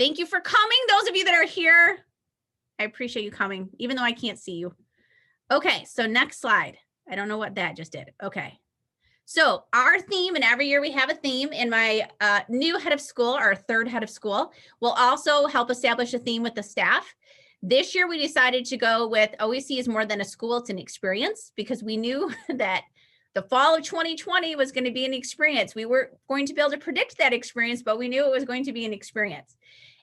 Thank you for coming. Those of you that are here, I appreciate you coming, even though I can't see you. Okay, so next slide. I don't know what that just did. Okay. So our theme, and every year we have a theme, and my new head of school, our third head of school, will also help establish a theme with the staff. This year we decided to go with OEC is more than a school, it's an experience, because we knew that the fall of 2020 was going to be an experience. We weren't going to be able to predict that experience, but we knew it was going to be an experience.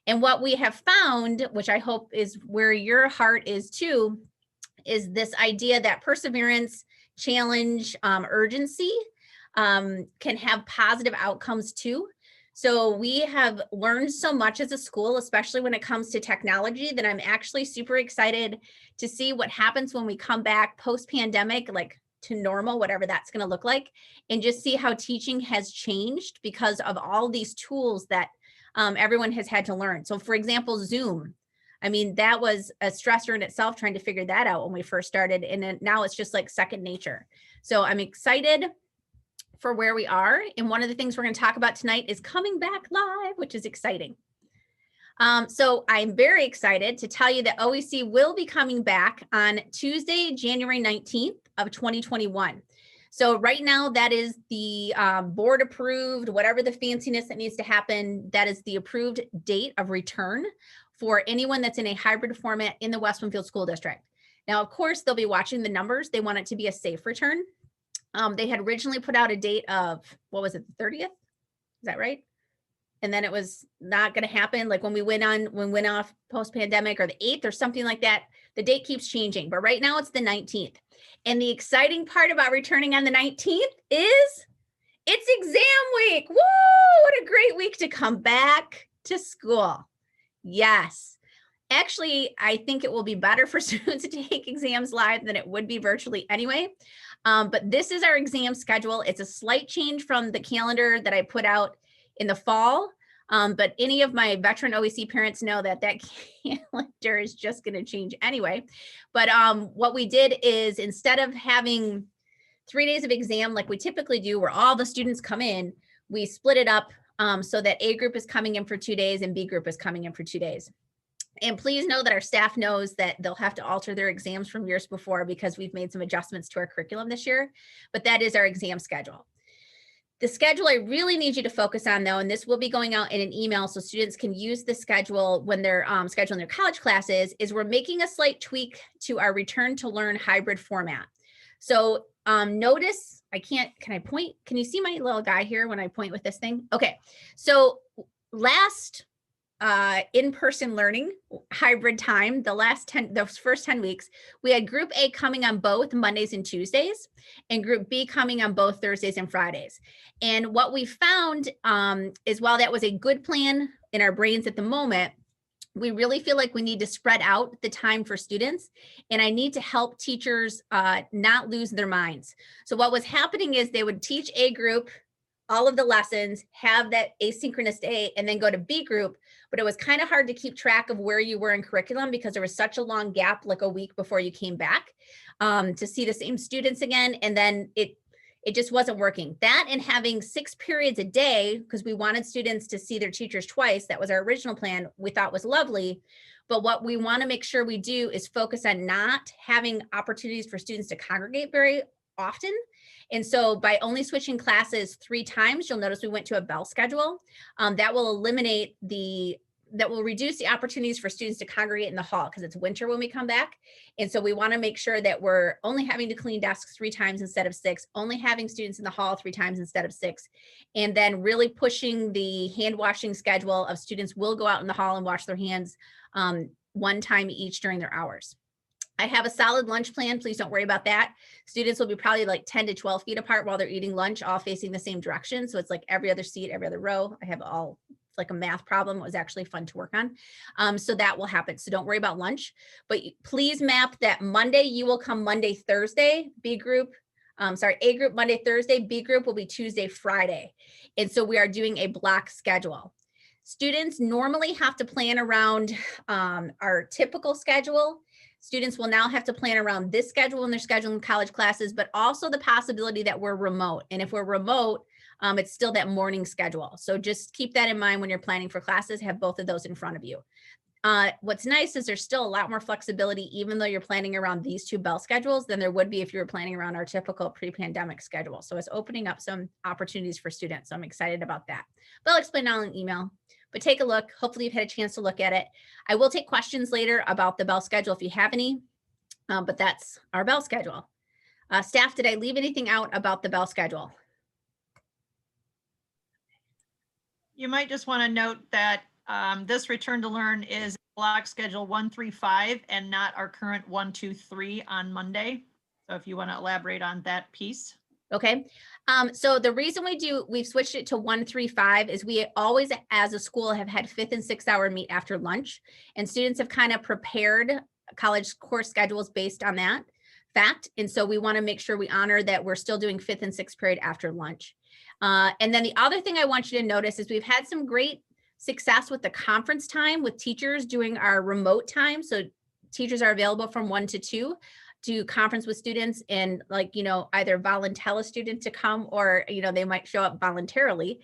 And what we have found, which I hope is where your heart is too, is this idea that perseverance, challenge, urgency can have positive outcomes too. So we have learned so much as a school, especially when it comes to technology, that I'm actually super excited to see what happens when we come back post-pandemic, like to normal, whatever that's going to look like, and just see how teaching has changed because of all these tools that everyone has had to learn. So for example, Zoom. I mean, that was a stressor in itself trying to figure that out when we first started. And then now it's just like second nature. So I'm excited for where we are. And one of the things we're going to talk about tonight is coming back live, which is exciting. So I'm very excited to tell you that OEC will be coming back on Tuesday, January 19th of 2021. So right now that is the board approved, whatever the fanciness that needs to happen, that is the approved date of return for anyone that's in a hybrid format in the West Winfield School District. Now, of course, they'll be watching the numbers. They want it to be a safe return. They had originally put out a date of, what was it, the 30th? Is that right? And then it was not going to happen. Like when we went off post-pandemic, or the 8th or something like that. The date keeps changing, but right now it's the 19th. And the exciting part about returning on the 19th is it's exam week. Woo! What a great week to come back to school. Yes. Actually, I think it will be better for students to take exams live than it would be virtually anyway. But this is our exam schedule. It's a slight change from the calendar that I put out in the fall. But any of my veteran OEC parents know that that calendar is just going to change anyway. But what we did is, instead of having 3 days of exam like we typically do, where all the students come in, we split it up so that A group is coming in for 2 days and B group is coming in for 2 days. And please know that our staff knows that they'll have to alter their exams from years before, because we've made some adjustments to our curriculum this year, but that is our exam schedule. The schedule I really need you to focus on, though, and this will be going out in an email so students can use the schedule when they're scheduling their college classes, is we're making a slight tweak to our return to learn hybrid format. So notice, can I point? Can you see my little guy here when I point with this thing? Okay, so last in-person learning hybrid time, those first 10 weeks, we had group A coming on both Mondays and Tuesdays, and group B coming on both Thursdays and Fridays. And what we found is, while that was a good plan in our brains at the moment, we really feel like we need to spread out the time for students, and I need to help teachers not lose their minds. So what was happening is they would teach A group all of the lessons, have that asynchronous day, and then go to B group. But it was kind of hard to keep track of where you were in curriculum, because there was such a long gap, like a week before you came back to see the same students again. And then it just wasn't working. That, and having 6 periods a day, because we wanted students to see their teachers twice. That was our original plan. We thought was lovely. But what we want to make sure we do is focus on not having opportunities for students to congregate very often. And so by only switching classes 3 times, you'll notice we went to a bell schedule. That will reduce the opportunities for students to congregate in the hall, because it's winter when we come back. And so we want to make sure that we're only having to clean desks 3 times instead of 6, only having students in the hall 3 times instead of 6, and then really pushing the hand washing schedule of students will go out in the hall and wash their hands 1 time each during their hours. I have a solid lunch plan. Please don't worry about that. Students will be probably like 10 to 12 feet apart while they're eating lunch, all facing the same direction. So it's like every other seat, every other row. I have all, it's like a math problem. It was actually fun to work on. So that will happen. So don't worry about lunch, but please map that Monday, you will come Monday, Thursday, A group Monday, Thursday, B group will be Tuesday, Friday. And so we are doing a block schedule. Students normally have to plan around our typical schedule. Students will now have to plan around this schedule when they're scheduling college classes, but also the possibility that we're remote. And if we're remote, It's still that morning schedule. So just keep that in mind when you're planning for classes, have both of those in front of you. What's nice is there's still a lot more flexibility, even though you're planning around these two bell schedules, than there would be if you were planning around our typical pre-pandemic schedule. So it's opening up some opportunities for students. So I'm excited about that. But I'll explain all in email, but take a look. Hopefully you've had a chance to look at it. I will take questions later about the bell schedule if you have any, but that's our bell schedule. Staff, did I leave anything out about the bell schedule? You might just want to note that this return to learn is block schedule 1, 3, 5 and not our current 1, 2, 3 on Monday. So if you want to elaborate on that piece. Okay. So the reason we've switched it to 1, 3, 5 is we always, as a school, have had 5th and 6th hour meet after lunch, and students have kind of prepared college course schedules based on that fact. And so we want to make sure we honor that we're still doing 5th and 6th period after lunch. And then the other thing I want you to notice is we've had some great success with the conference time with teachers doing our remote time. So teachers are available from 1 to 2 to conference with students, and either volunteer a student to come, or they might show up voluntarily.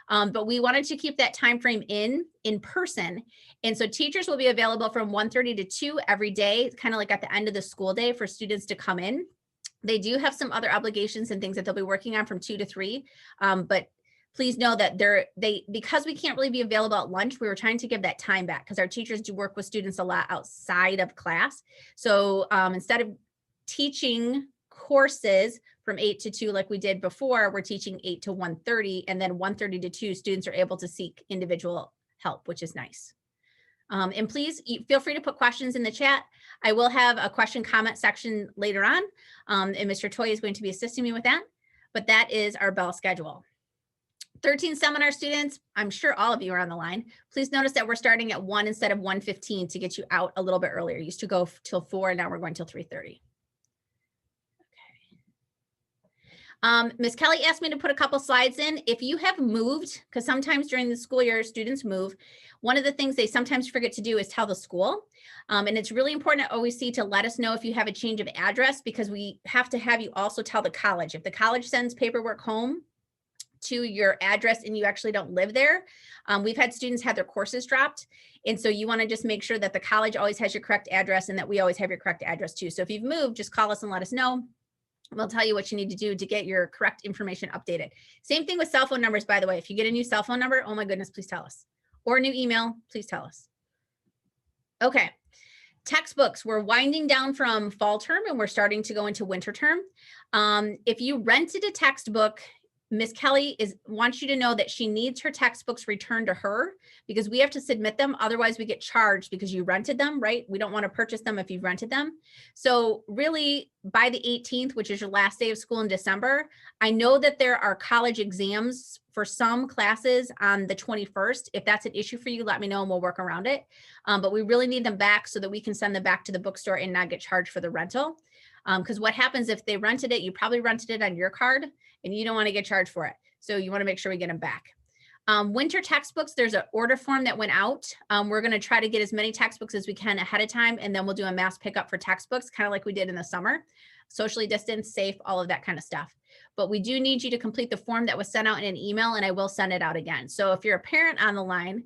But we wanted to keep that time frame in person. And so teachers will be available from 1:30 to 2 every day, kind of like at the end of the school day, for students to come in. They do have some other obligations and things that they'll be working on from 2 to 3. But please know that because we can't really be available at lunch, we were trying to give that time back, because our teachers do work with students a lot outside of class. So instead of teaching courses from 8 to 2 like we did before, we're teaching 8 to 1:30, and then 1:30 to 2 students are able to seek individual help, which is nice. And please feel free to put questions in the chat. I will have a question comment section later on, and Mr. Toy is going to be assisting me with that, but that is our bell schedule. 13 seminar students, I'm sure all of you are on the line. Please notice that we're starting at 1 instead of 1:15 to get you out a little bit earlier. Used to go till 4, and now we're going till 3:30. Ms. Kelly asked me to put a couple slides in. If you have moved, because sometimes during the school year, students move, one of the things they sometimes forget to do is tell the school. And it's really important at OEC to let us know if you have a change of address, because we have to have you also tell the college. If the college sends paperwork home to your address and you actually don't live there, we've had students have their courses dropped. And so you want to just make sure that the college always has your correct address, and that we always have your correct address too. So if you've moved, just call us and let us know. We'll tell you what you need to do to get your correct information updated. Same thing with cell phone numbers, by the way. If you get a new cell phone number, oh my goodness, please tell us. Or a new email, please tell us. Okay. Textbooks, we're winding down from fall term and we're starting to go into winter term. If you rented a textbook, Ms. Kelly wants you to know that she needs her textbooks returned to her, because we have to submit them. Otherwise we get charged because you rented them, right? We don't want to purchase them if you've rented them. So really by the 18th, which is your last day of school in December, I know that there are college exams for some classes on the 21st. If that's an issue for you, let me know and we'll work around it. But we really need them back so that we can send them back to the bookstore and not get charged for the rental. Because what happens if they rented it, you probably rented it on your card and you don't want to get charged for it. So you want to make sure we get them back. Winter textbooks, there's an order form that went out. We're going to try to get as many textbooks as we can ahead of time, and then we'll do a mass pickup for textbooks, kind of like we did in the summer. Socially distanced, safe, all of that kind of stuff. But we do need you to complete the form that was sent out in an email, and I will send it out again. So if you're a parent on the line,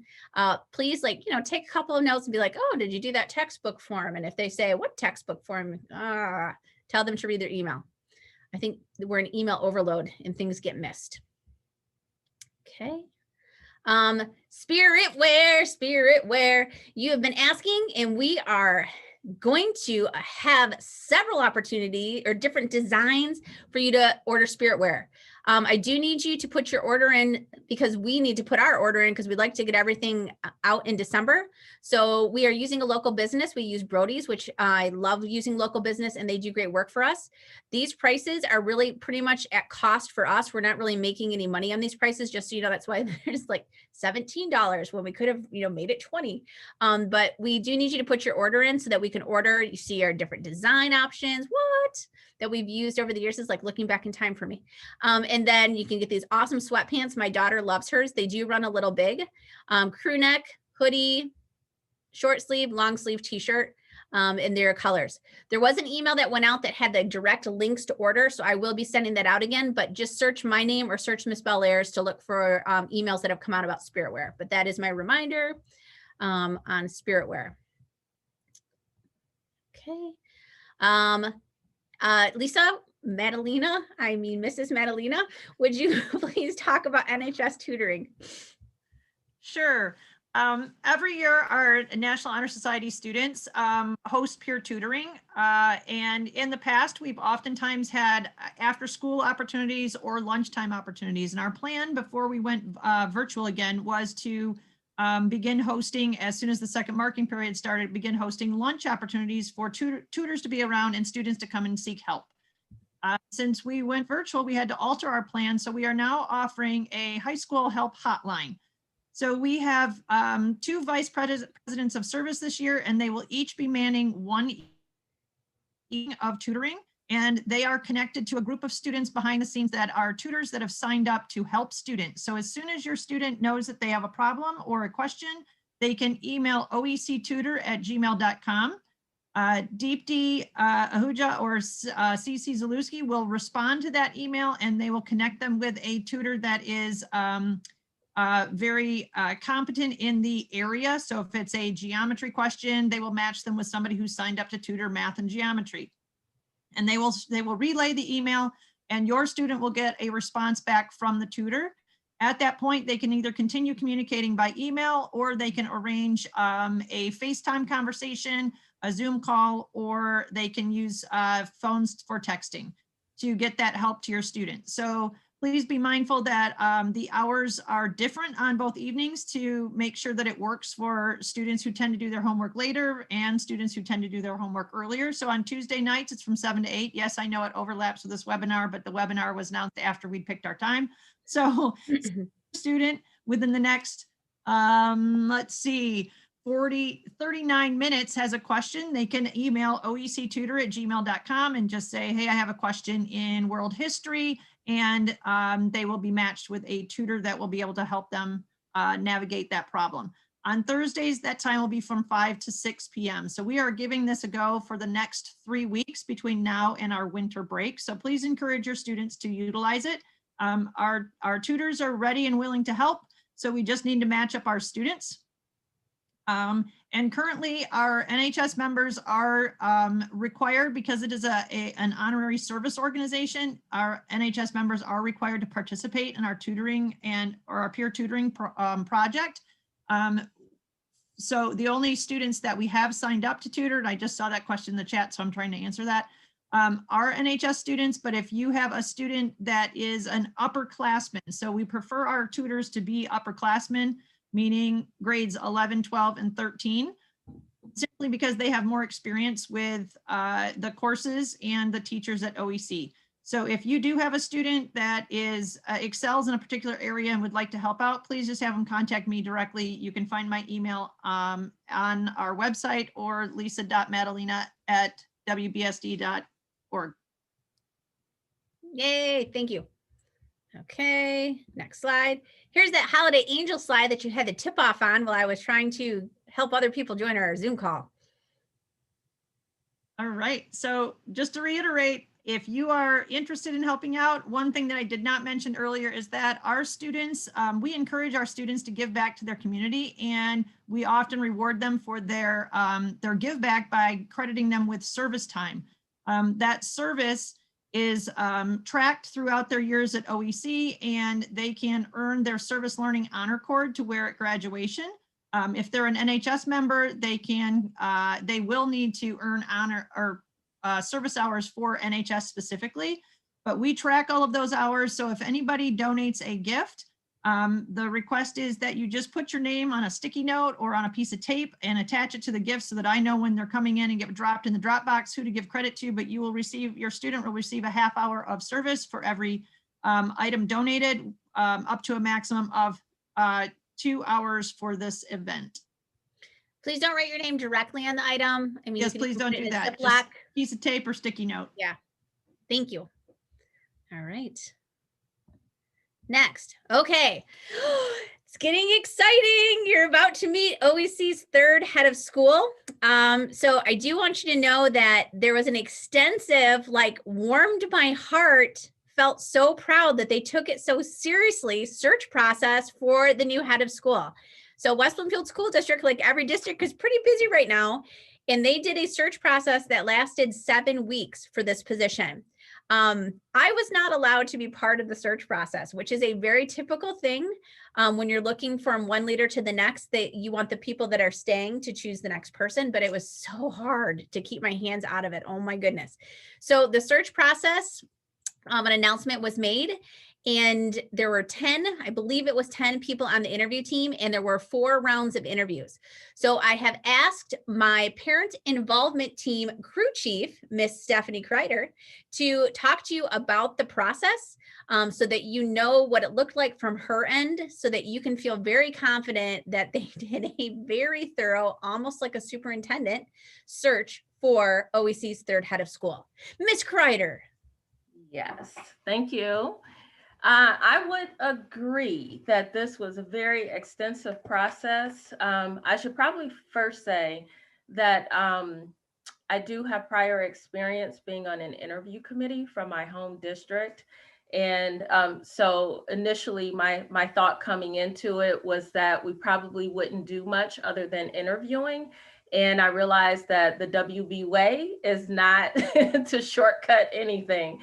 please take a couple of notes and be like, oh, did you do that textbook form? And if they say, what textbook form? Tell them to read their email. I think we're in email overload and things get missed. Okay. Spirit wear. You have been asking, and we are going to have several opportunity or different designs for you to order spirit wear. I do need you to put your order in, because we need to put our order in, because we'd like to get everything out in December. So we are using a local business. We use Brody's, which I love using local business, and they do great work for us. These prices are really pretty much at cost for us. We're not really making any money on these prices, just so you know. That's why there's like $17 when we could have made it $20. But we do need you to put your order in so that we can order. You see our different design options. What? That we've used over the years. Is like looking back in time for me. And then you can get these awesome sweatpants. My daughter loves hers. They do run a little big. Crew neck, hoodie, short sleeve, long sleeve t-shirt. in their colors. There was an email that went out that had the direct links to order, so I will be sending that out again, but just search my name or search Miss Bellairs to look for emails that have come out about Spiritwear. But that is my reminder on Spiritwear. Okay. Lisa, Mrs. Madalena, would you please talk about NHS tutoring? Sure. Every year, our National Honor Society students host peer tutoring. And in the past, we've oftentimes had after-school opportunities or lunchtime opportunities. And our plan before we went virtual again was to begin hosting, as soon as the second marking period started, begin hosting lunch opportunities for tutors to be around and students to come and seek help. Since we went virtual, we had to alter our plan. So we are now offering a high school help hotline. So we have 2 vice presidents of service this year, and they will each be manning 1 evening of tutoring. And they are connected to a group of students behind the scenes that are tutors that have signed up to help students. So as soon as your student knows that they have a problem or a question, they can email oectutor@gmail.com. Deepti Ahuja or CC Zalewski will respond to that email, and they will connect them with a tutor that is very competent in the area. So if it's a geometry question, they will match them with somebody who signed up to tutor math and geometry. And they will relay the email, and your student will get a response back from the tutor. At that point, they can either continue communicating by email, or they can arrange a FaceTime conversation, a Zoom call, or they can use phones for texting to get that help to your student. So please be mindful that the hours are different on both evenings to make sure that it works for students who tend to do their homework later and students who tend to do their homework earlier. So on Tuesday nights, it's from 7 to 8. Yes, I know it overlaps with this webinar, but the webinar was announced after we picked our time. So student within the next, let's see, 39 minutes has a question, they can email oectutor@gmail.com and just say, hey, I have a question in world history, and they will be matched with a tutor that will be able to help them navigate that problem. On Thursdays, that time will be from 5 to 6 p.m. So we are giving this a go for the next 3 weeks between now and our winter break. So please encourage your students to utilize it. Our tutors are ready and willing to help, so we just need to match up our students. And currently our NHS members are required, because it is an honorary service organization, our NHS members are required to participate in our tutoring or our peer tutoring project. So the only students that we have signed up to tutor, and I just saw that question in the chat, so I'm trying to answer that, are NHS students. But if you have a student that is an upperclassman, so we prefer our tutors to be upperclassmen, meaning grades 11, 12, and 13, simply because they have more experience with the courses and the teachers at OEC. So if you do have a student that excels in a particular area and would like to help out, please just have them contact me directly. You can find my email on our website, or lisa.madalena@wbsd.org. Yay, thank you. Okay, next slide. Here's that holiday angel slide that you had the tip off on while I was trying to help other people join our Zoom call. All right, so just to reiterate, if you are interested in helping out, one thing that I did not mention earlier is that our students, we encourage our students to give back to their community, and we often reward them for their give back by crediting them with service time. That service is tracked throughout their years at OEC, and they can earn their service learning honor cord to wear at graduation. If they're an NHS member, they will need to earn honor or service hours for NHS specifically, but we track all of those hours. So if anybody donates a gift, the request is that you just put your name on a sticky note or on a piece of tape and attach it to the gift, so that I know when they're coming in and get dropped in the Dropbox who to give credit to. But your student will receive a half hour of service for every item donated, up to a maximum of 2 hours for this event. Please don't write your name directly on the item. I mean, yes, please don't do that. Just piece of tape or sticky note. Yeah, thank you. All right. Next, okay. It's getting exciting. You're about to meet OEC's third head of school. So I do want you to know that there was an extensive, warmed my heart, felt so proud that they took it so seriously, search process for the new head of school. So West Bloomfield School District, like every district, is pretty busy right now. And they did a search process that lasted 7 weeks for this position. I was not allowed to be part of the search process, which is a very typical thing when you're looking from one leader to the next, that you want the people that are staying to choose the next person, but it was so hard to keep my hands out of it. Oh my goodness. So the search process, an announcement was made, and there were 10, I believe it was 10 people on the interview team, and there were 4 rounds of interviews. So I have asked my parent involvement team crew chief, Miss Stephanie Kreider, to talk to you about the process so that you know what it looked like from her end, so that you can feel very confident that they did a very thorough, almost like a superintendent search for OEC's third head of school. Miss Kreider. Yes, thank you. I would agree that this was a very extensive process. I should probably first say that I do have prior experience being on an interview committee from my home district. And so initially my thought coming into it was that we probably wouldn't do much other than interviewing. And I realized that the WB way is not to shortcut anything.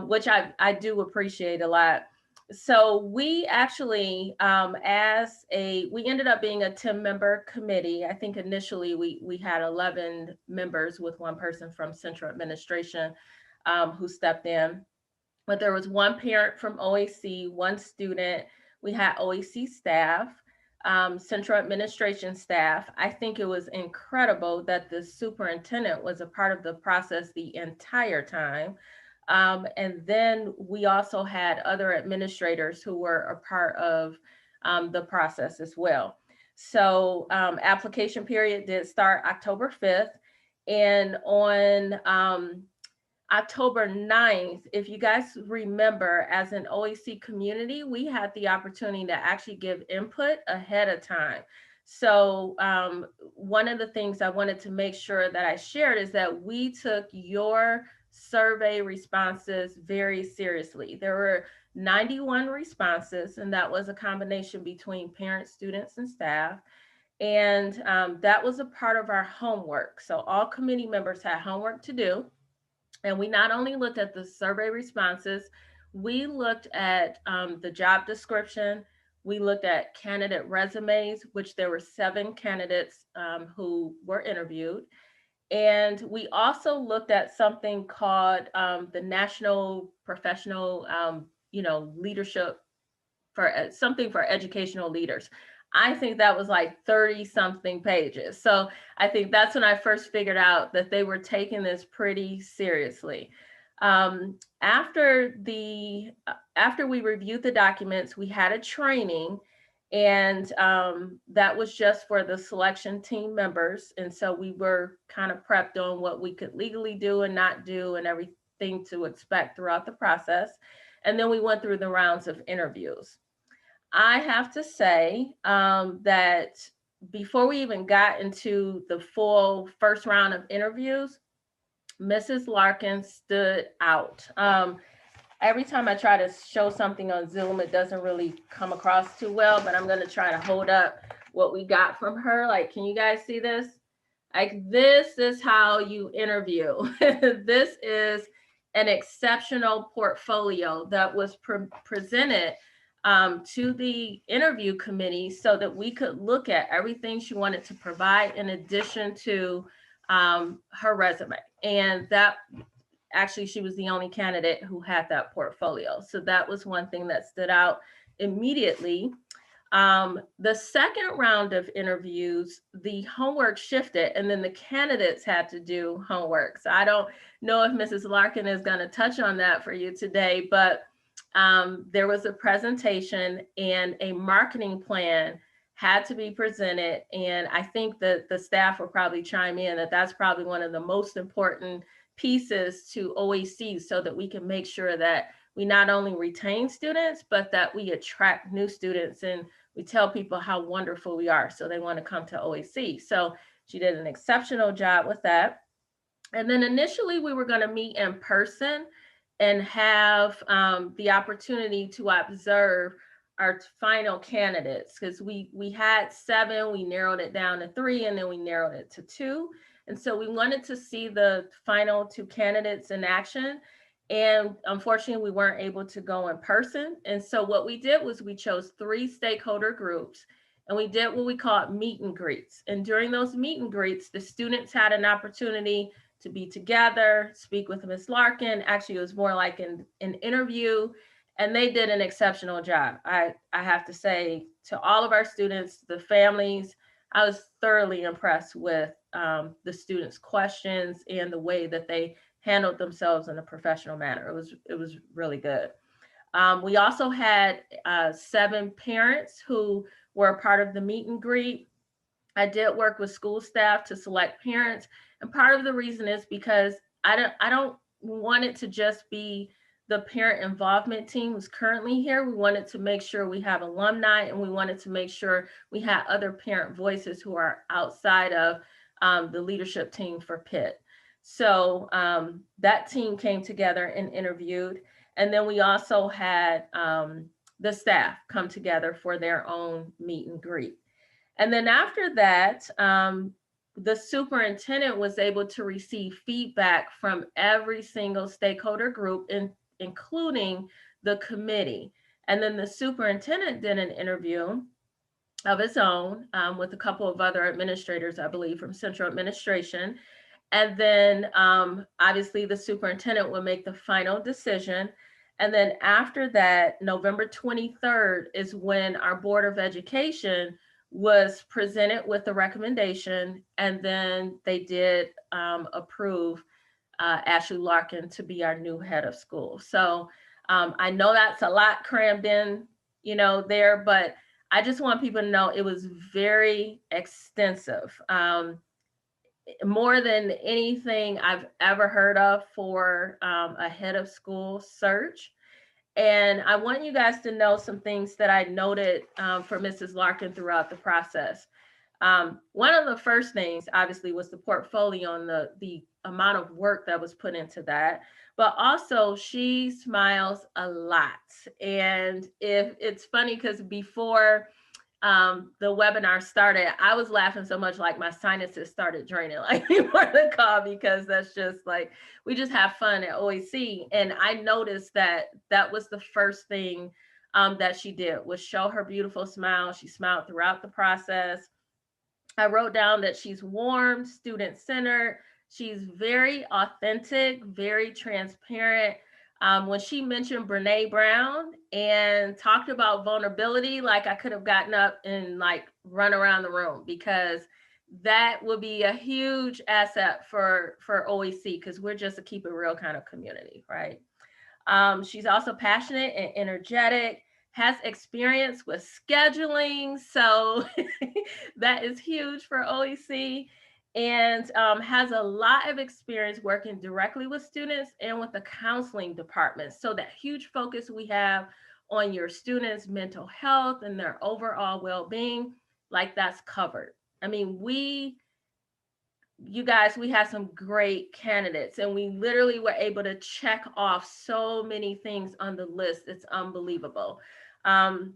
Which I do appreciate a lot. So we actually, we ended up being a 10-member committee. I think initially we had 11 members with 1 person from central administration who stepped in. But there was 1 parent from OEC, 1 student. We had OEC staff, central administration staff. I think it was incredible that the superintendent was a part of the process the entire time. And then we also had other administrators who were a part of the process as well. So application period did start October 5th. And on October 9th, if you guys remember, as an OEC community, we had the opportunity to actually give input ahead of time. So one of the things I wanted to make sure that I shared is that we took your survey responses very seriously. There were 91 responses, and that was a combination between parents, students, and staff. And that was a part of our homework. So all committee members had homework to do. And we not only looked at the survey responses, we looked at the job description. We looked at candidate resumes, which there were 7 candidates who were interviewed. And we also looked at something called the National Professional, Leadership for something for educational leaders. I think that was like 30 something pages. So I think that's when I first figured out that they were taking this pretty seriously. After we reviewed the documents, we had a training. And that was just for the selection team members. And so we were kind of prepped on what we could legally do and not do and everything to expect throughout the process. And then we went through the rounds of interviews. I have to say that before we even got into the full first round of interviews, Mrs. Larkin stood out. Every time I try to show something on Zoom, it doesn't really come across too well, but I'm going to try to hold up what we got from her. Like, can you guys see this? Like, this is how you interview. This is an exceptional portfolio that was presented to the interview committee so that we could look at everything she wanted to provide in addition to her resume. And that actually, she was the only candidate who had that portfolio. So that was one thing that stood out immediately. The second round of interviews, the homework shifted, and then the candidates had to do homework. So I don't know if Mrs. Larkin is going to touch on that for you today, but there was a presentation and a marketing plan had to be presented. And I think that the staff will probably chime in that that's probably one of the most important pieces to OEC so that we can make sure that we not only retain students, but that we attract new students and we tell people how wonderful we are, so they want to come to OEC. So she did an exceptional job with that. And then initially we were going to meet in person and have the opportunity to observe our final candidates, because we had 7, we narrowed it down to 3, and then we narrowed it to 2. And so we wanted to see the final 2 candidates in action. And unfortunately, we weren't able to go in person. And so what we did was we chose 3 stakeholder groups, and we did what we called meet and greets. And during those meet and greets, the students had an opportunity to be together, speak with Ms. Larkin. Actually, it was more like an interview, and they did an exceptional job. I have to say, to all of our students, the families, I was thoroughly impressed with the students' questions and the way that they handled themselves in a professional manner. It was really good. We also had 7 parents who were a part of the meet and greet. I did work with school staff to select parents, and part of the reason is because I don't want it to just be the parent involvement team who's currently here. We wanted to make sure we have alumni, and we wanted to make sure we had other parent voices who are outside of the leadership team for Pitt. So that team came together and interviewed. And then we also had the staff come together for their own meet and greet. And then after that, the superintendent was able to receive feedback from every single stakeholder group, including the committee. And then the superintendent did an interview of his own with a couple of other administrators, I believe, from central administration. And then obviously the superintendent will make the final decision. And then after that, November 23rd is when our Board of Education was presented with a recommendation, and then they did approve Ashleigh Larkin to be our new head of school. So I know that's a lot crammed in, there, but I just want people to know it was very extensive. More than anything I've ever heard of for a head of school search. And I want you guys to know some things that I noted for Mrs. Larkin throughout the process. One of the first things, obviously, was the portfolio and the amount of work that was put into that. But also, she smiles a lot. And if it's funny, because before the webinar started, I was laughing so much like my sinuses started draining like before the call, because that's just like, we just have fun at OEC. And I noticed that was the first thing that she did, was show her beautiful smile. She smiled throughout the process. I wrote down that she's warm, student-centered. She's very authentic, very transparent. When she mentioned Brene Brown and talked about vulnerability, like I could have gotten up and like run around the room, because that would be a huge asset for OEC, because we're just a keep it real kind of community, right? She's also passionate and energetic, has experience with scheduling, so that is huge for OEC. And has a lot of experience working directly with students and with the counseling department. So that huge focus we have on your students' mental health and their overall well-being, like that's covered. I mean, you guys, we have some great candidates, and we literally were able to check off so many things on the list. It's unbelievable. And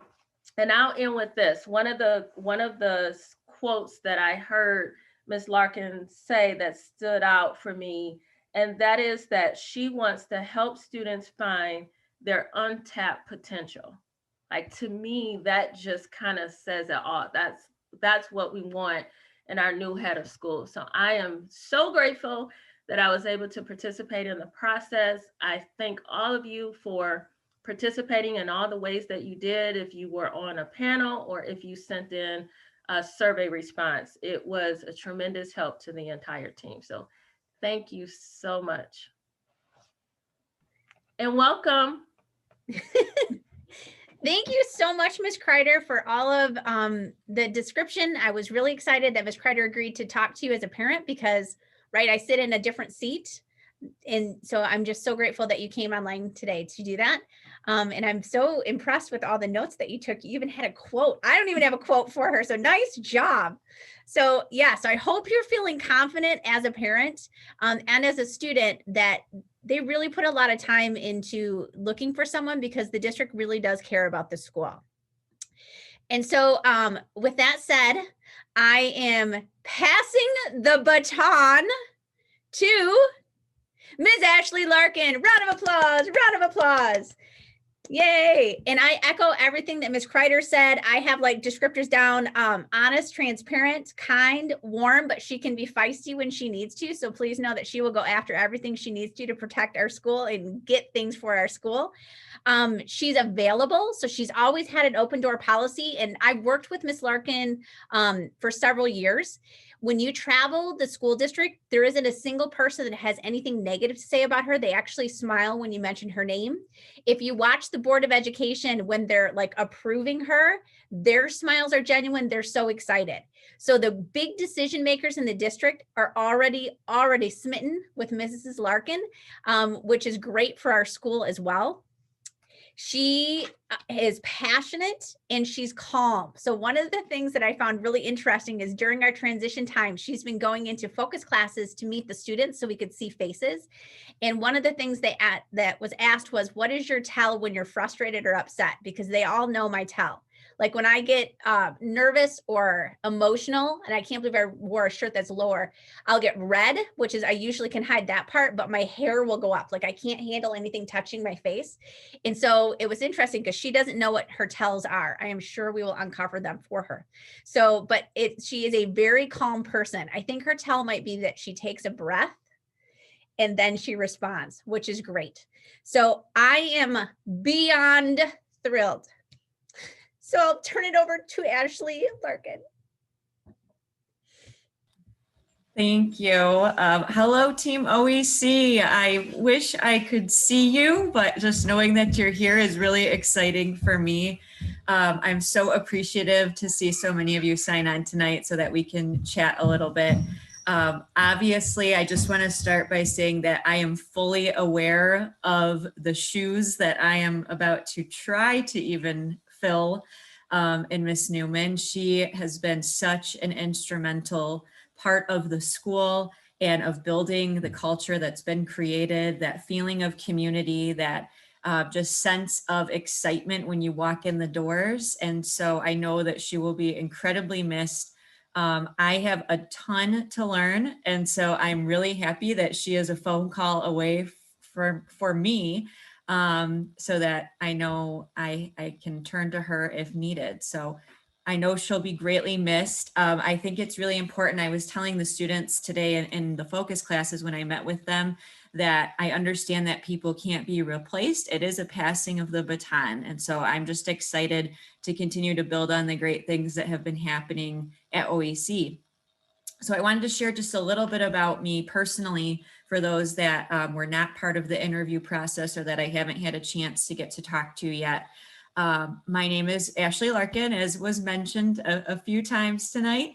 I'll end with this. One of the quotes that I heard Ms. Larkin say that stood out for me, and that is that she wants to help students find their untapped potential. Like, to me, that just kind of says it all. That's what we want in our new head of school. So I am so grateful that I was able to participate in the process. I thank all of you for participating in all the ways that you did, if you were on a panel or if you sent in a survey response. It was a tremendous help to the entire team. So thank you so much. And welcome. Thank you so much, Ms. Kreider, for all of the description. I was really excited that Ms. Kreider agreed to talk to you as a parent, because, right, I sit in a different seat. And so I'm just so grateful that you came online today to do that. And I'm so impressed with all the notes that you took. You even had a quote. I don't even have a quote for her. So nice job. So yes, I hope you're feeling confident as a parent and as a student that they really put a lot of time into looking for someone, because the district really does care about the school. And so with that said, I am passing the baton to Ms. Ashleigh Larkin. Round of applause, round of applause. Yay. And I echo everything that Ms. Kreider said. I have like descriptors down, honest, transparent, kind, warm, but she can be feisty when she needs to. So please know that she will go after everything she needs to protect our school and get things for our school. She's available. So she's always had an open door policy. And I worked with Ms. Larkin for several years. When you travel the school district, there isn't a single person that has anything negative to say about her. They actually smile when you mention her name. If you watch the Board of Education, when they're like approving her, their smiles are genuine. They're so excited. So the big decision makers in the district are already smitten with Mrs. Larkin, which is great for our school as well. She is passionate and she's calm. So one of the things that I found really interesting is during our transition time, she's been going into focus classes to meet the students so we could see faces. And one of the things that was asked was, what is your tell when you're frustrated or upset? Because they all know my tell. Like when I get nervous or emotional, and I can't believe I wore a shirt that's lower, I'll get red, which is I usually can hide that part, but my hair will go up. Like I can't handle anything touching my face. And so it was interesting because she doesn't know what her tells are. I am sure we will uncover them for her. So, but she is a very calm person. I think her tell might be that she takes a breath and then she responds, which is great. So I am beyond thrilled. So I'll turn it over to Ashleigh Larkin. Thank you. Hello, Team OEC. I wish I could see you, but just knowing that you're here is really exciting for me. I'm so appreciative to see so many of you sign on tonight so that we can chat a little bit. Obviously, I just want to start by saying that I am fully aware of the shoes that I am about to try to even fill in Miss Newman. She has been such an instrumental part of the school and of building the culture that's been created, that feeling of community, that just sense of excitement when you walk in the doors. And so I know that she will be incredibly missed. I have a ton to learn. And so I'm really happy that she is a phone call away for me, so that I know I can turn to her if needed. So I know she'll be greatly missed. I think it's really important. I was telling the students today in the focus classes when I met with them that I understand that people can't be replaced. It is a passing of the baton. And so I'm just excited to continue to build on the great things that have been happening at OEC. So I wanted to share just a little bit about me personally for those that were not part of the interview process or that I haven't had a chance to get to talk to yet. My name is Ashleigh Larkin, as was mentioned a few times tonight.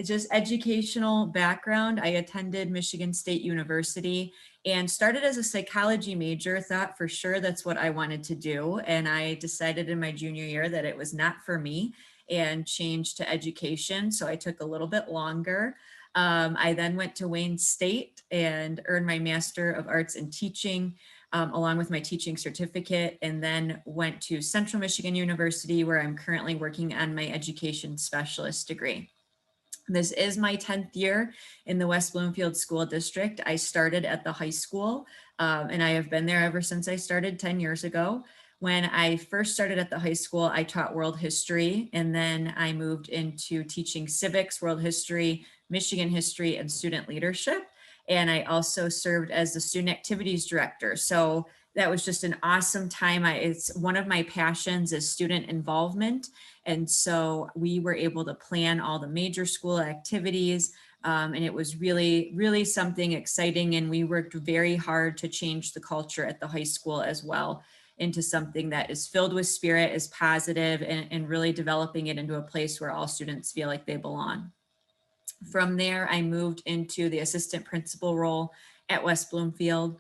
Just educational background. I attended Michigan State University and started as a psychology major, thought for sure that's what I wanted to do. And I decided in my junior year that it was not for me and changed to education. So I took a little bit longer. I then went to Wayne State and earned my Master of Arts in Teaching, along with my teaching certificate, and then went to Central Michigan University, where I'm currently working on my education specialist degree. This is my 10th year in the West Bloomfield School District. I started at the high school, and I have been there ever since I started 10 years ago. When I first started at the high school, I taught world history, and then I moved into teaching civics, world history, Michigan history, and student leadership. And I also served as the student activities director. So that was just an awesome time. It's one of my passions is student involvement. And so we were able to plan all the major school activities. And it was really, really something exciting. And we worked very hard to change the culture at the high school as well into something that is filled with spirit, is positive, and really developing it into a place where all students feel like they belong. From there, I moved into the assistant principal role at West Bloomfield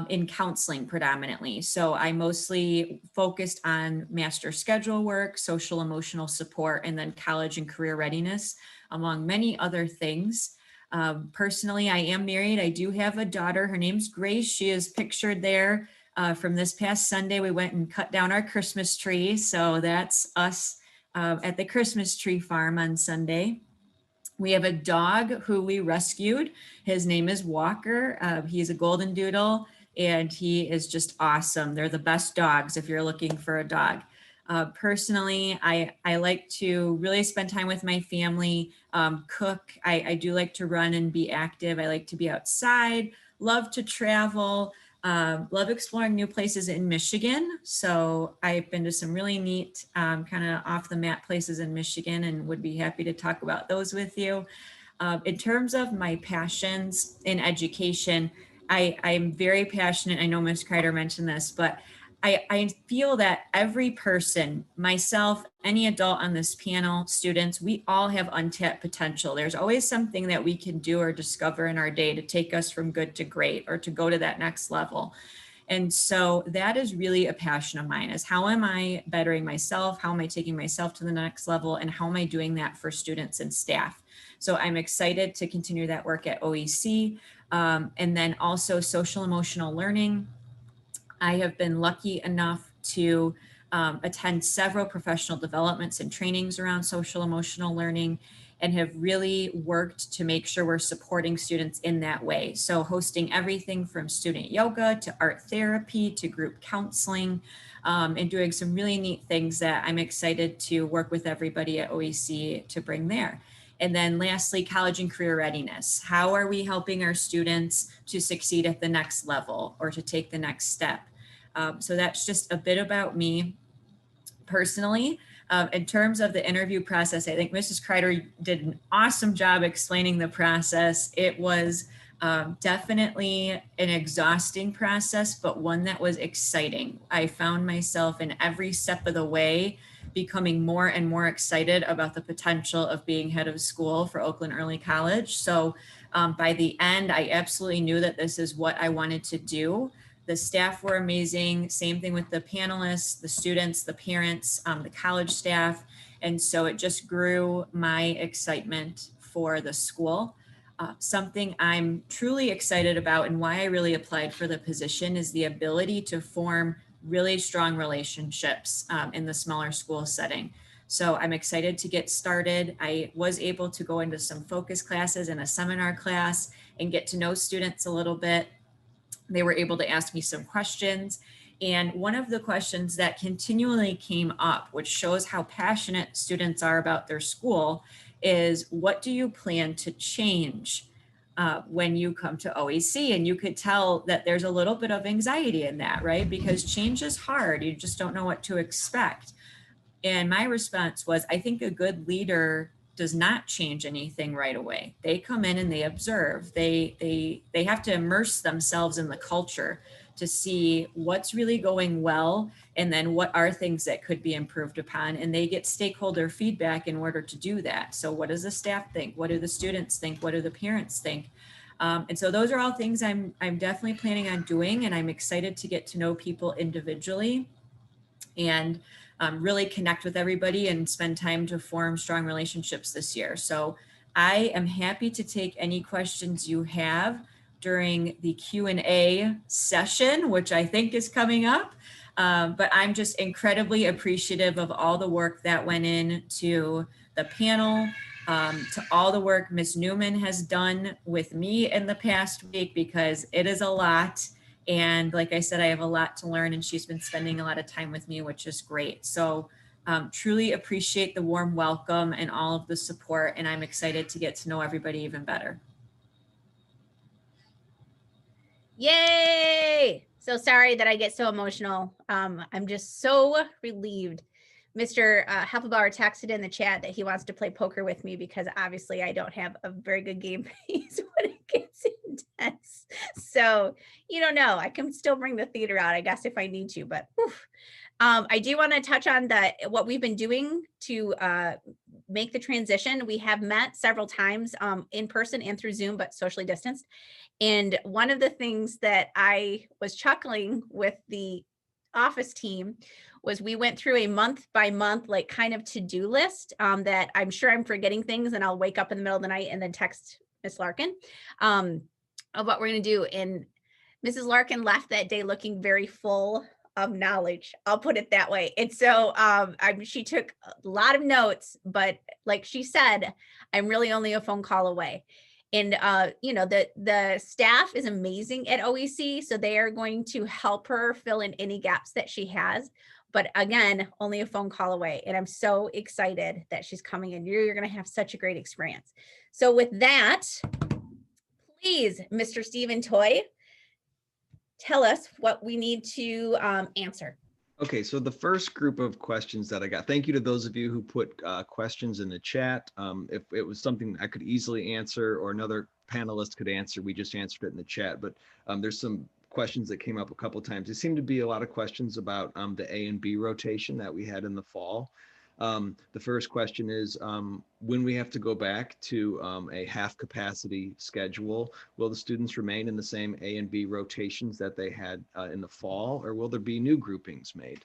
in counseling predominantly. So I mostly focused on master schedule work, social emotional support, and then college and career readiness, among many other things. Personally, I am married. I do have a daughter. Her name's Grace. She is pictured there from this past Sunday. We went and cut down our Christmas tree. So that's us at the Christmas tree farm on Sunday. We have a dog who we rescued. His name is Walker. He's a golden doodle and he is just awesome. They're the best dogs if you're looking for a dog. Personally, I like to really spend time with my family, cook. I do like to run and be active. I like to be outside, love to travel, love exploring new places in Michigan. So I've been to some really neat kind of off the map places in Michigan and would be happy to talk about those with you. In terms of my passions in education, I'm very passionate. I know Ms. Kreider mentioned this, but I feel that every person, myself, any adult on this panel, students, we all have untapped potential. There's always something that we can do or discover in our day to take us from good to great or to go to that next level. And so that is really a passion of mine, is how am I bettering myself? How am I taking myself to the next level? And how am I doing that for students and staff? So I'm excited to continue that work at OEC. And then also social emotional learning. I have been lucky enough to attend several professional developments and trainings around social emotional learning and have really worked to make sure we're supporting students in that way. So hosting everything from student yoga to art therapy to group counseling and doing some really neat things that I'm excited to work with everybody at OEC to bring there. And then lastly, college and career readiness. How are we helping our students to succeed at the next level or to take the next step? So that's just a bit about me personally. In terms of the interview process, I think Mrs. Kreider did an awesome job explaining the process. It was definitely an exhausting process, but one that was exciting. I found myself in every step of the way becoming more and more excited about the potential of being head of school for Oakland Early College. So by the end, I absolutely knew that this is what I wanted to do. The staff were amazing. Same thing with the panelists, the students, the parents, the college staff. And so it just grew my excitement for the school. Something I'm truly excited about and why I really applied for the position is the ability to form really strong relationships in the smaller school setting. So I'm excited to get started. I was able to go into some focus classes and a seminar class and get to know students a little bit. They were able to ask me some questions. And one of the questions that continually came up, which shows how passionate students are about their school, is what do you plan to change when you come to OEC? And you could tell that there's a little bit of anxiety in that, right? Because change is hard. You just don't know what to expect. And my response was, I think a good leader does not change anything right away. They come in and they observe. They have to immerse themselves in the culture to see what's really going well and then what are things that could be improved upon. And they get stakeholder feedback in order to do that. So what does the staff think? What do the students think? What do the parents think? And so those are all things I'm definitely planning on doing, and I'm excited to get to know people individually and really connect with everybody and spend time to form strong relationships this year. So I am happy to take any questions you have during the Q&A session, which I think is coming up. But I'm just incredibly appreciative of all the work that went into the panel, to all the work Ms. Newman has done with me in the past week, because it is a lot. And like I said, I have a lot to learn, and she's been spending a lot of time with me, which is great. So truly appreciate the warm welcome and all of the support. And I'm excited to get to know everybody even better. Yay! So sorry that I get so emotional. I'm just so relieved. Mr. Heffelbauer texted in the chat that he wants to play poker with me because obviously I don't have a very good game face when it gets intense. So you don't know. I can still bring the theater out, I guess, if I need to. But I do want to touch on what we've been doing to make the transition. We have met several times in person and through Zoom, but socially distanced. And one of the things that I was chuckling with the office team was we went through a month by month, like kind of to-do list that I'm sure I'm forgetting things, and I'll wake up in the middle of the night and then text Miss Larkin of what we're going to do. And Mrs. Larkin left that day looking very full of knowledge. I'll put it that way. And so she took a lot of notes, but like she said, I'm really only a phone call away. And the staff is amazing at OEC, so they are going to help her fill in any gaps that she has. But again, only a phone call away. And I'm so excited that she's coming in. You're going to have such a great experience. So with that, please, Mr. Stephen Toy, tell us what we need to answer. Okay, so the first group of questions that I got, thank you to those of you who put questions in the chat. If it was something I could easily answer or another panelist could answer, we just answered it in the chat. But there's some questions that came up a couple of times. There seemed to be a lot of questions about the A and B rotation that we had in the fall. The first question is, when we have to go back to a half capacity schedule, will the students remain in the same A and B rotations that they had in the fall, or will there be new groupings made?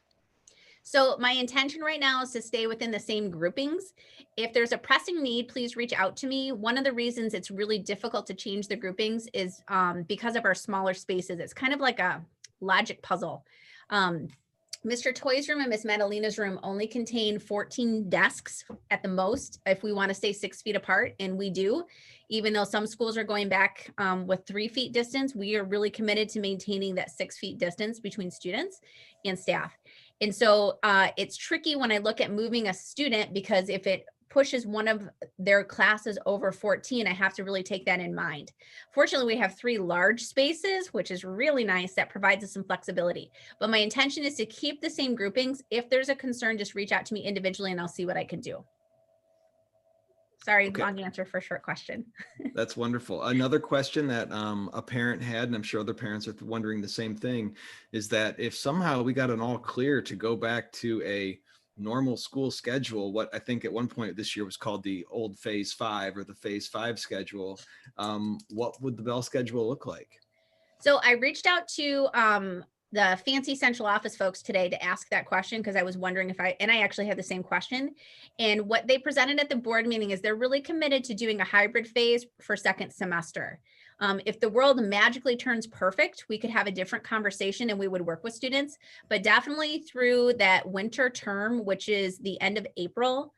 So my intention right now is to stay within the same groupings. If there's a pressing need, please reach out to me. One of the reasons it's really difficult to change the groupings is because of our smaller spaces. It's kind of like a logic puzzle. Mr. Toy's room and Miss Madalina's room only contain 14 desks at the most if we want to stay 6 feet apart, and we do. Even though some schools are going back with 3 feet distance, we are really committed to maintaining that 6 feet distance between students and staff. And so it's tricky when I look at moving a student, because if it pushes one of their classes over 14, I have to really take that in mind. Fortunately, we have 3 large spaces, which is really nice. That provides us some flexibility. But my intention is to keep the same groupings. If there's a concern, just reach out to me individually and I'll see what I can do. Sorry, Okay. long answer for a short question. That's wonderful. Another question that a parent had, and I'm sure other parents are wondering the same thing, is that if somehow we got an all clear to go back to a normal school schedule, what I think at one point this year was called the old phase 5 or the phase 5 schedule, what would the Bell schedule look like? So I reached out to the fancy central office folks today to ask that question, because I was wondering if I actually had the same question. And what they presented at the board meeting is they're really committed to doing a hybrid phase for second semester. If the world magically turns perfect, we could have a different conversation and we would work with students, but definitely through that winter term, which is the end of April,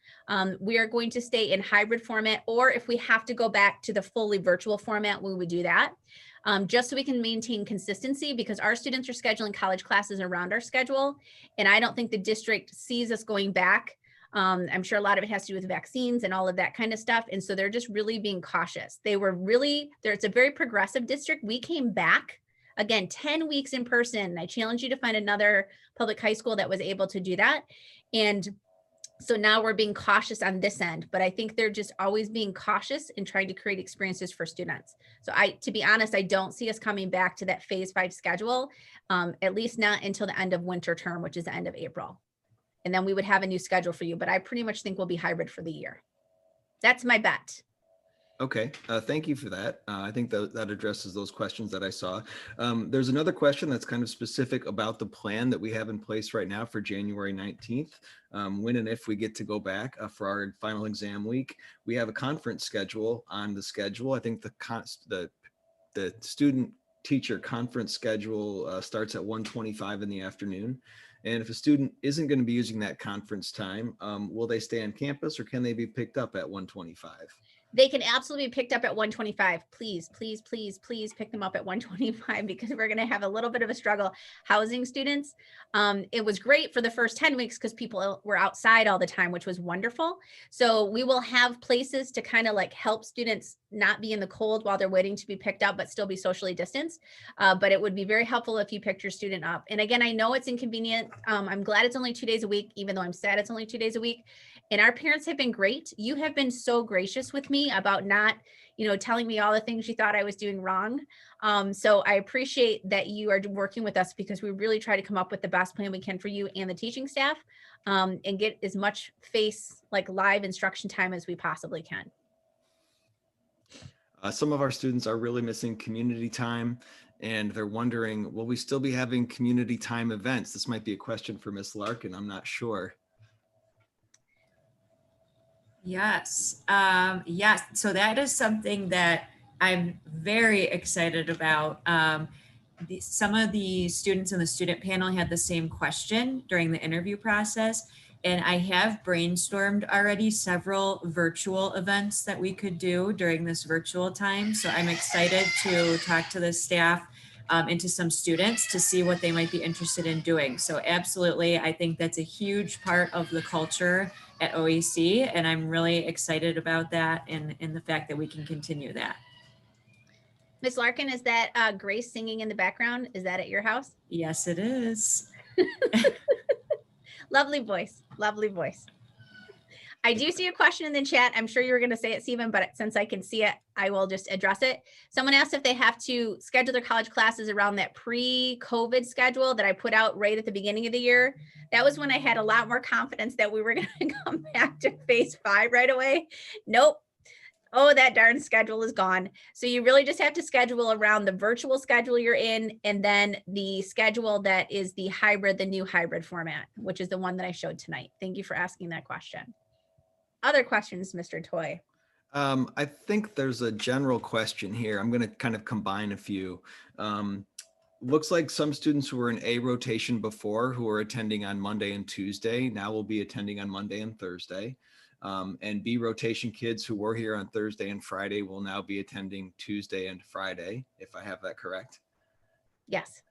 we are going to stay in hybrid format, or if we have to go back to the fully virtual format, we would do that. Just so we can maintain consistency, because our students are scheduling college classes around our schedule. And I don't think the district sees us going back. I'm sure a lot of it has to do with vaccines and all of that kind of stuff. And so they're just really being cautious. They were really there. It's a very progressive district. We came back again, 10 weeks in person. I challenge you to find another public high school that was able to do that. And so now we're being cautious on this end, but I think they're just always being cautious and trying to create experiences for students. So to be honest, I don't see us coming back to that phase 5 schedule, at least not until the end of winter term, which is the end of April. And then we would have a new schedule for you, but I pretty much think we'll be hybrid for the year. That's my bet. Okay, thank you for that. I think that addresses those questions that I saw. There's another question that's kind of specific about the plan that we have in place right now for January 19th. When and if we get to go back for our final exam week, we have a conference schedule on the schedule. I think the student teacher conference schedule starts at 1:25 in the afternoon. And if a student isn't going to be using that conference time, will they stay on campus or can they be picked up at 1:25? They can absolutely be picked up at 1:25. Please, please, please, please pick them up at 1:25, because we're going to have a little bit of a struggle housing students. It was great for the first 10 weeks because people were outside all the time, which was wonderful. So we will have places to kind of like help students not be in the cold while they're waiting to be picked up, but still be socially distanced. But it would be very helpful if you picked your student up. And again, I know it's inconvenient. I'm glad it's only 2 days a week, even though I'm sad it's only 2 days a week. And our parents have been great. You have been so gracious with me about not, telling me all the things you thought I was doing wrong. So I appreciate that you are working with us, because we really try to come up with the best plan we can for you and the teaching staff, and get as much live instruction time as we possibly can. Some of our students are really missing community time, and they're wondering, will we still be having community time events? This might be a question for Ms. Larkin. I'm not sure. Yes. Yes. So that is something that I'm very excited about. Some of the students in the student panel had the same question during the interview process. And I have brainstormed already several virtual events that we could do during this virtual time. So I'm excited to talk to the staff and to some students to see what they might be interested in doing. So absolutely, I think that's a huge part of the culture at OEC, and I'm really excited about that and the fact that we can continue that. Ms. Larkin, is that Grace singing in the background? Is that at your house? Yes, it is. Lovely voice, lovely voice. I do see a question in the chat. I'm sure you were going to say it, Stephen, but since I can see it, I will just address it. Someone asked if they have to schedule their college classes around that pre-COVID schedule that I put out right at the beginning of the year. That was when I had a lot more confidence that we were going to come back to phase 5 right away. Nope. Oh, that darn schedule is gone. So you really just have to schedule around the virtual schedule you're in, and then the schedule that is the hybrid, the new hybrid format, which is the one that I showed tonight. Thank you for asking that question. Other questions, Mr. Toy? I think there's a general question here. I'm going to kind of combine a few. Looks like some students who were in A rotation before, who are attending on Monday and Tuesday, now will be attending on Monday and Thursday. And B rotation kids who were here on Thursday and Friday will now be attending Tuesday and Friday, if I have that correct. Yes.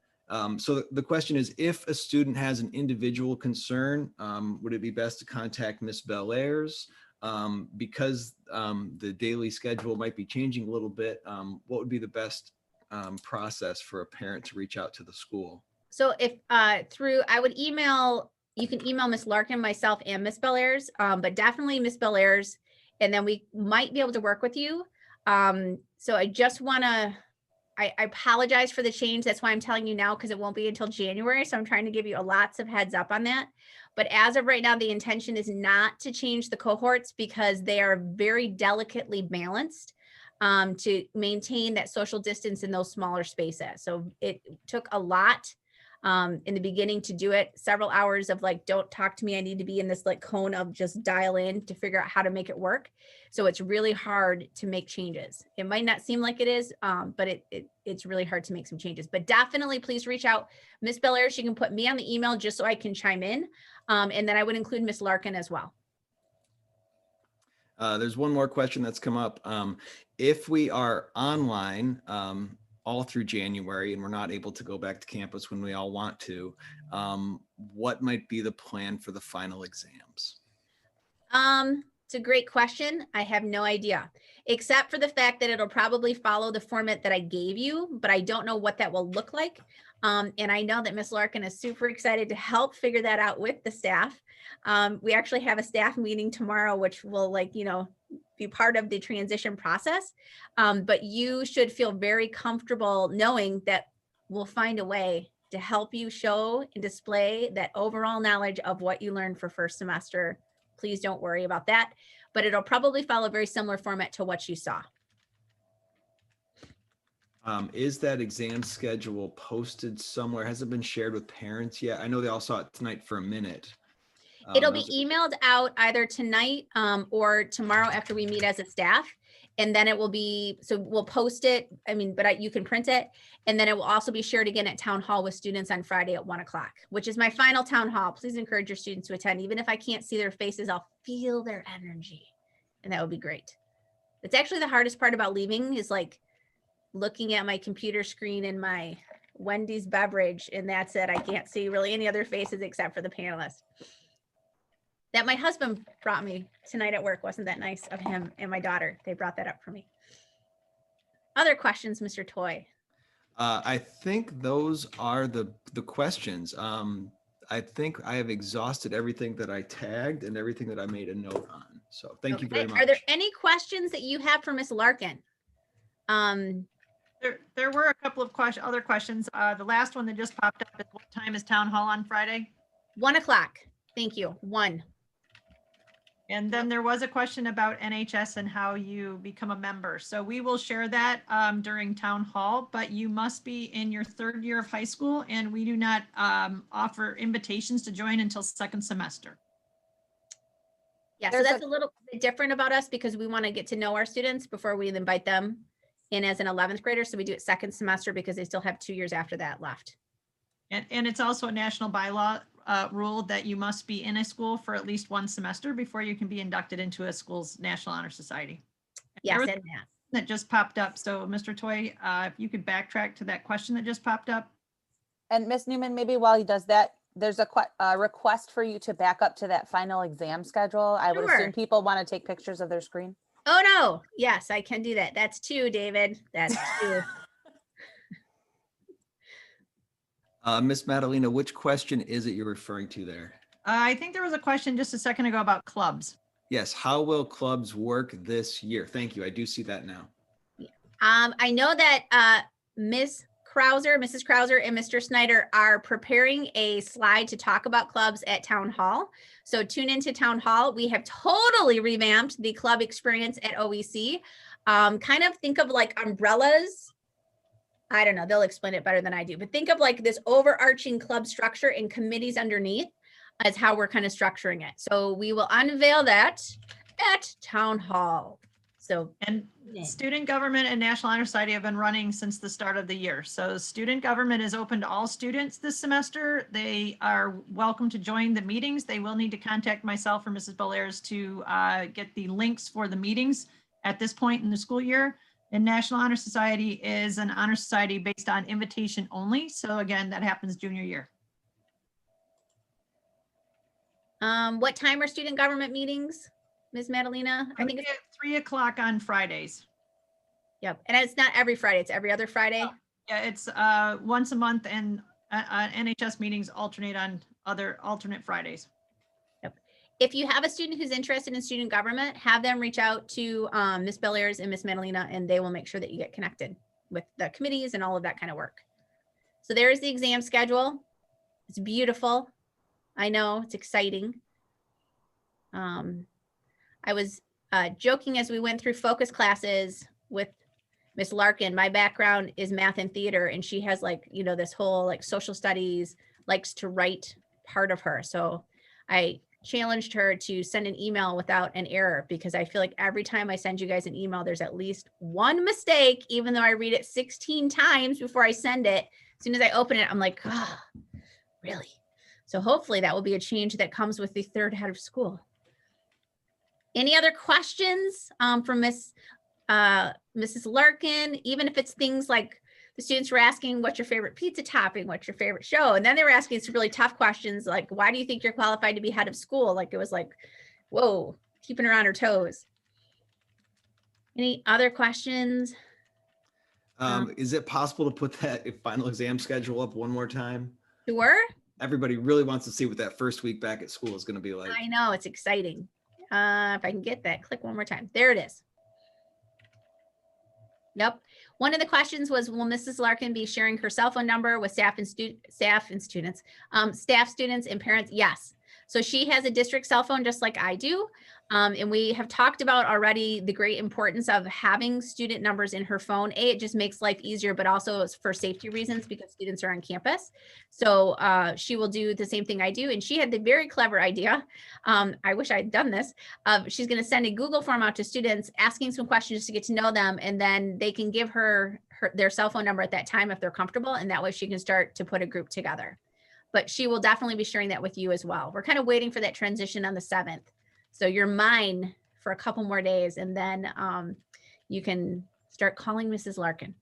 So the question is, if a student has an individual concern, would it be best to contact Ms. Bellairs? Because the daily schedule might be changing a little bit, what would be the best process for a parent to reach out to the school? So if I would email, you can email Ms. Larkin, myself, and Ms. Bellairs, but definitely Ms. Bellairs, and then we might be able to work with you. So I just want to, I apologize for the change. That's why I'm telling you now, because it won't be until January. So I'm trying to give you lots of heads up on that. But as of right now, the intention is not to change the cohorts, because they are very delicately balanced to maintain that social distance in those smaller spaces. So it took a lot in the beginning to do it, several hours of don't talk to me. I need to be in this cone of just dial in to figure out how to make it work. So it's really hard to make changes. It might not seem like it is, but it's really hard to make some changes. But definitely please reach out. Ms. Bellairs, you can put me on the email just so I can chime in. And then I would include Ms. Larkin as well. There's one more question that's come up. If we are online all through January and we're not able to go back to campus when we all want to, what might be the plan for the final exams? It's a great question. I have no idea, except for the fact that it'll probably follow the format that I gave you, but I don't know what that will look like. And I know that Ms. Larkin is super excited to help figure that out with the staff. We actually have a staff meeting tomorrow, which will be part of the transition process. But you should feel very comfortable knowing that we'll find a way to help you show and display that overall knowledge of what you learned for first semester. Please don't worry about that, but it'll probably follow a very similar format to what you saw. Is that exam schedule posted somewhere? Has it been shared with parents yet? I know they all saw it tonight for a minute. It'll be emailed out either tonight or tomorrow after we meet as a staff. And then it will be, so we'll post it. But you can print it. And then it will also be shared again at town hall with students on Friday at 1 o'clock, which is my final town hall. Please encourage your students to attend. Even if I can't see their faces, I'll feel their energy. And that would be great. It's actually the hardest part about leaving is looking at my computer screen and my Wendy's beverage. And that's it. I can't see really any other faces except for the panelists. That my husband brought me tonight at work. Wasn't that nice of him and my daughter? They brought that up for me. Other questions, Mr. Toy? I think those are the questions. I think I have exhausted everything that I tagged and everything that I made a note on. So thank you very Okay. much. Are there any questions that you have for Miss Larkin? There were a couple of other questions. The last one that just popped up is what time is town hall on Friday? 1 o'clock. Thank you. 1. And then there was a question about NHS and how you become a member. So we will share that during town hall, but you must be in your 3rd year of high school, and we do not offer invitations to join until 2nd semester. Yeah, so that's a little bit different about us because we want to get to know our students before we invite them in as an 11th grader. So we do it 2nd semester because they still have 2 years after that left. And it's also a national bylaw rule that you must be in a school for at least 1 semester before you can be inducted into a school's National Honor Society. Yes, and and that. that just popped up. So Mr. Toy, if you could backtrack to that question that just popped up. And Ms. Newman, maybe while he does that, there's a request for you to back up to that final exam schedule. I would Sure. assume people want to take pictures of their screen. Oh, no. Yes, I can do that. That's 2, David. That's 2. Miss Madalena, which question is it you're referring to there? I think there was a question just a second ago about clubs. Yes, how will clubs work this year? Thank you. I do see that now. I know that Mrs. Krauser, and Mr. Snyder are preparing a slide to talk about clubs at Town Hall. So tune into Town Hall. We have totally revamped the club experience at OEC. Kind of think of like umbrellas. I don't know, they'll explain it better than I do, but think of like this overarching club structure and committees underneath as how we're kind of structuring it. So we will unveil that at Town Hall. So, And student government and National Honor Society have been running since the start of the year. So student government is open to all students this semester. They are welcome to join the meetings. They will need to contact myself or Mrs. Belair's to get the links for the meetings at this point in the school year. And National Honor Society is an honor society based on invitation only. So again, that happens junior year. what time are student government meetings, Ms. Madalena? I think it's, at 3 o'clock on Fridays. yep. And it's not every Friday, it's every other Friday. Yeah, it's once a month, and NHS meetings alternate on alternate Fridays. If you have a student who's interested in student government, have them reach out to Ms. Bellairs and Ms. Madalena, and they will make sure that you get connected with the committees and all of that kind of work. So there's the exam schedule. It's beautiful. I know, it's exciting. I was joking as we went through focus classes with Miss Larkin. My background is math and theater, and she has like, you know, this whole like social studies, likes to write part of her. So I challenged her to send an email without an error, because I feel like every time I send you guys an email, there's at least one mistake, even though I read it 16 times before I send it. As soon as I open it, I'm like, oh, really? So hopefully that will be a change that comes with the third head of school. Any other questions from Mrs. Larkin? Even if it's things like the students were asking, what's your favorite pizza topping? What's your favorite show? And then they were asking some really tough questions like, why do you think you're qualified to be head of school? Like it was like, whoa, keeping her on her toes. Any other questions? Is it possible to put that final exam schedule up one more time? Sure. Everybody really wants to see what that first week back at school is going to be like. I know, it's exciting. If I can get that, click one more time. There it is. Yep. One of the questions was, will Mrs. Larkin be sharing her cell phone number with staff, students, and parents? Yes. So she has a district cell phone just like I do. And we have talked about already the great importance of having student numbers in her phone. It just makes life easier, but also it's for safety reasons because students are on campus. So she will do the same thing I do. And she had the very clever idea. I wish I'd done this. She's going to send a Google form out to students asking some questions to get to know them. And then they can give her their cell phone number at that time if they're comfortable. And that way she can start to put a group together. But she will definitely be sharing that with you as well. We're kind of waiting for that transition on the 7th. So you're mine for a couple more days, and then you can start calling Mrs. Larkin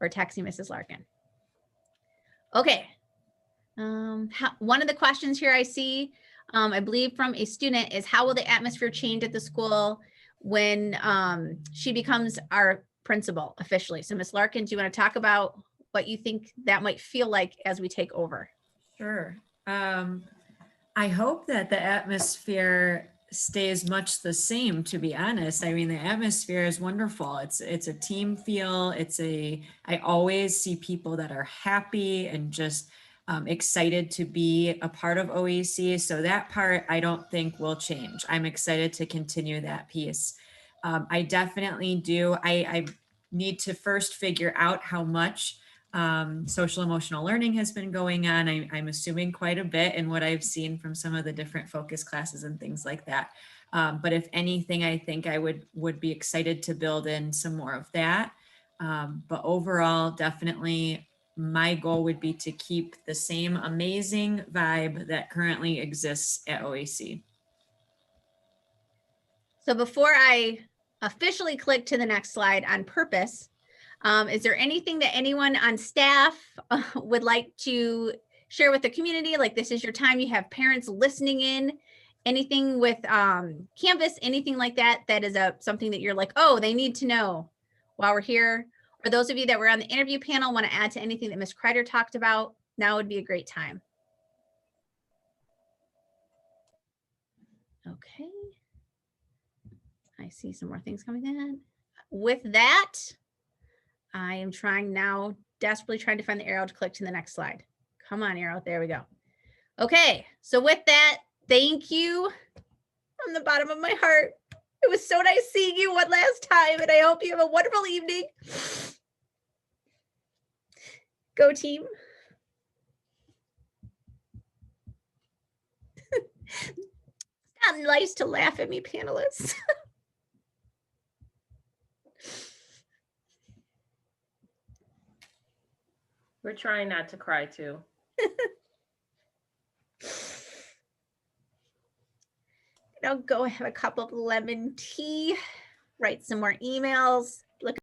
or texting Mrs. Larkin. Okay. One of the questions here I see, I believe from a student, is how will the atmosphere change at the school when she becomes our principal officially? So Ms. Larkin, do you want to talk about what you think that might feel like as we take over? Sure. I hope that the atmosphere stays much the same, to be honest. I mean, the atmosphere is wonderful. It's a team feel. I always see people that are happy and just excited to be a part of OEC. So that part I don't think will change. I'm excited to continue that piece. I definitely do. I need to first figure out how much social emotional learning has been going on. I'm assuming quite a bit in what I've seen from some of the different focus classes and things like that. But if anything, I think I would be excited to build in some more of that. But overall, definitely my goal would be to keep the same amazing vibe that currently exists at OEC. So before I officially click to the next slide on purpose, is there anything that anyone on staff would like to share with the community? Like, this is your time, you have parents listening in, anything with Canvas, anything like that, that is something that you're like, oh, they need to know while we're here. Or those of you that were on the interview panel want to add to anything that Ms. Kreider talked about, now would be a great time. Okay. I see some more things coming in. With that, I am trying now, desperately trying to find the arrow to click to the next slide. Come on, arrow. There we go. Okay. So with that, thank you from the bottom of my heart. It was so nice seeing you one last time, and I hope you have a wonderful evening. Go team. It's not nice to laugh at me, panelists. We're trying not to cry too. I'll go have a cup of lemon tea, write some more emails.